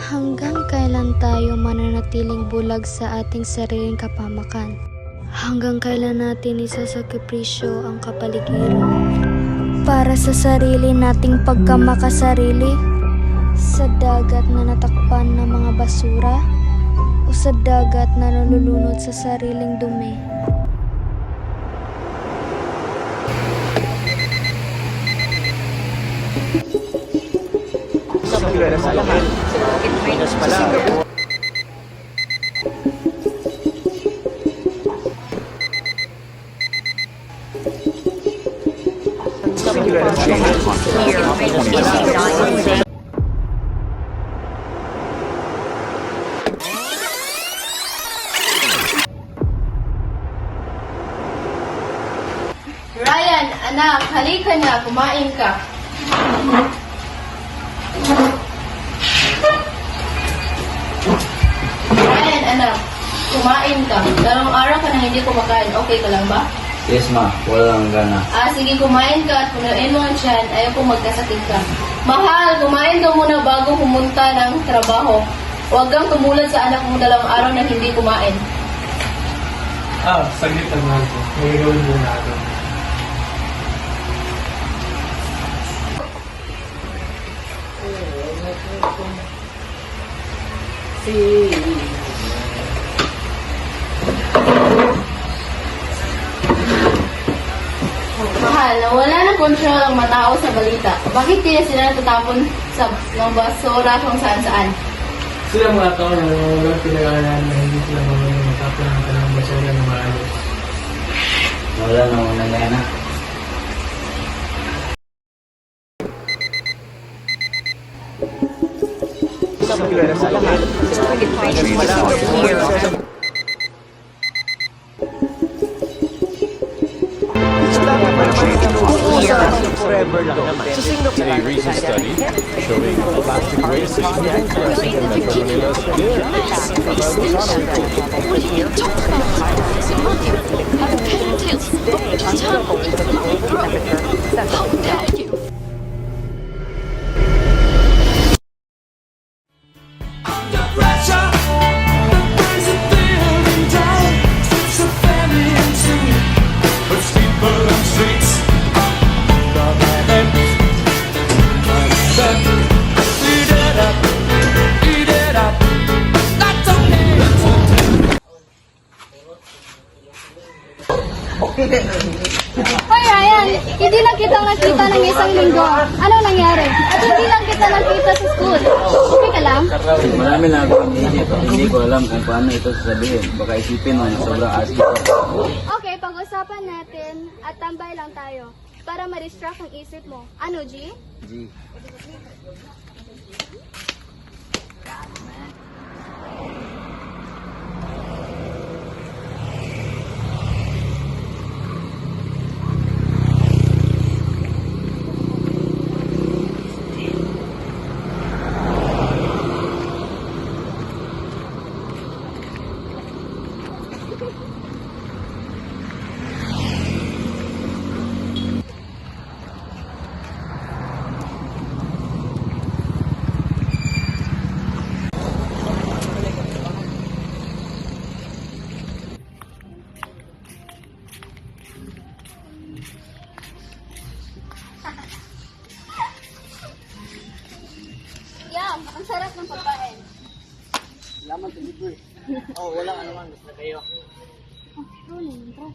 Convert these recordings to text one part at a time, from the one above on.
Hanggang kailan tayo mananatiling bulag sa ating sariling kapamakan? Hanggang kailan natin isasakripisyo ang kapaligiran para sa sarili nating pagkamakasarili? Sa dagat na natakpan ng mga basura o sa dagat na nalulunod sa sariling dumi? Sa lahat. Minus pala. Ryan, anak, halika na, kumain ka. Ryan, anak, kumain ka. Dalawang araw ka na hindi kumakain, okay ka lang ba? Yes ma, walang gana. Sige, kumain ka at punuin mo ang tiyan, ayaw kong magkasakit ka. Mahal, kumain ka muna bago pumunta ng trabaho. Huwag kang tumulad sa anak mo 2 araw na hindi kumain. Saglit lang mahal ko. May gawin mo natin. Mahal, wala ng control ang matao sa balita. Bakit kaya sila natatapon sa ng basura kung saan-saan? Sila mga tao na walang pinag-aaralan na hindi sila marunong matapon ang kanilang basura na maayos. Wala na walang gana. Sa lahat. Minus pala. Forever lang naman. A recent study showing plastic waste is increasing in Metro Manila's How dare you? Hoy Ryan, hindi lang kita nakita ng isang linggo. Ano nangyari? At hindi lang kita nakita sa school. Okay ka lang? Marami na ako iniisip. Hindi ko alam kung paano ito sasabihin. Baka isipin mo na sobrang asik ko. Okay, pag-usapan natin at tambay lang tayo para ma-distract ang isip mo. Ano, G? G. Yum! Ang sarap ng pagkain. Salamat sa libre. Walang anuman. Basta kayo. Rolling, bro.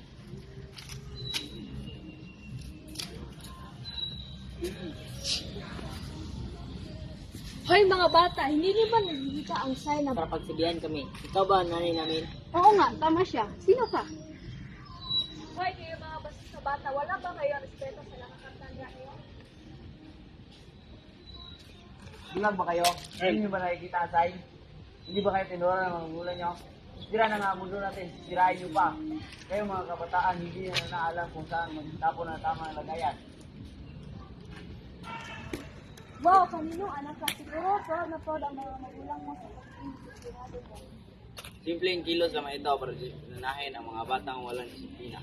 Hoy mga bata, hindi niyo ba nakikita ang sign na... Para pagsabihan kami. Ikaw ba ang nanay namin? Oo nga, tama siya. Sino ka? Hoy, kayo mga basta sa bata, wala ba kayo respeto sa nakakatanda niyo? Bilang ba kayo? Hindi niyo ba nakikita ang sign? Hindi ba kayo tinura ng mga magulang niyo? Sira na nga mundo natin, sirain niyo pa. Kayo mga kabataan, hindi na naalam kung saan magtapon ang tamang lagayan. Wow, kaninong anak ka? Siguro, proud na proud ang mga magulang mo sa pag-iintinado mo. Simpleng kilos lamang ito para nanahin ang mga batang walang disiplina.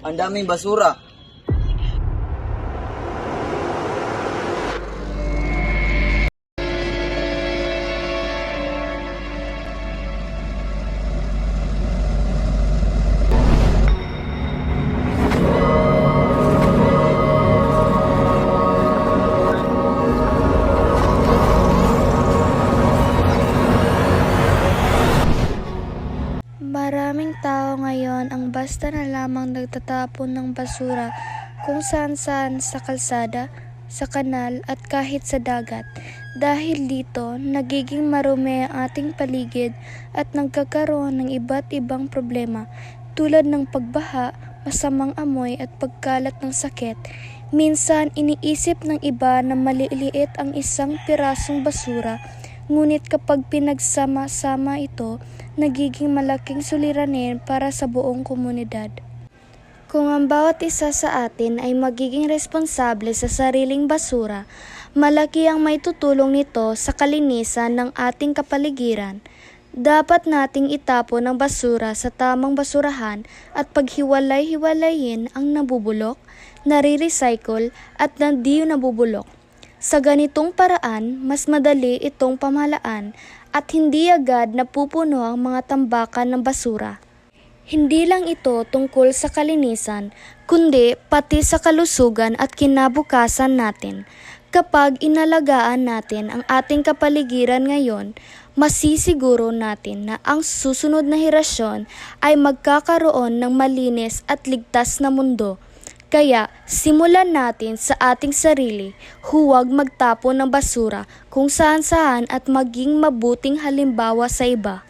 Ang daming basura. Maraming tao ngayon ang basta na lamang nagtatapon ng basura kung saan-saan sa kalsada, sa kanal at kahit sa dagat. Dahil dito, nagiging marumi ang ating paligid at nagkakaroon ng iba't ibang problema tulad ng pagbaha, masamang amoy at pagkalat ng sakit. Minsan iniisip ng iba na maliliit ang isang pirasong basura, ngunit kapag pinagsama-sama ito, nagiging malaking suliranin para sa buong komunidad. Kung ang bawat isa sa atin ay magiging responsable sa sariling basura, malaki ang maitutulong nito sa kalinisan ng ating kapaligiran. Dapat nating itapon ang basura sa tamang basurahan at paghiwalay-hiwalayin ang nabubulok, nare-recycle at hindi nabubulok. Sa ganitong paraan, mas madali itong pamahalaan at hindi agad napupuno ang mga tambakan ng basura. Hindi lang ito tungkol sa kalinisan, kundi pati sa kalusugan at kinabukasan natin. Kapag inalagaan natin ang ating kapaligiran ngayon, masisiguro natin na ang susunod na henerasyon ay magkakaroon ng malinis at ligtas na mundo. Kaya simulan natin sa ating sarili, huwag magtapon ng basura kung saan-saan at maging mabuting halimbawa sa iba.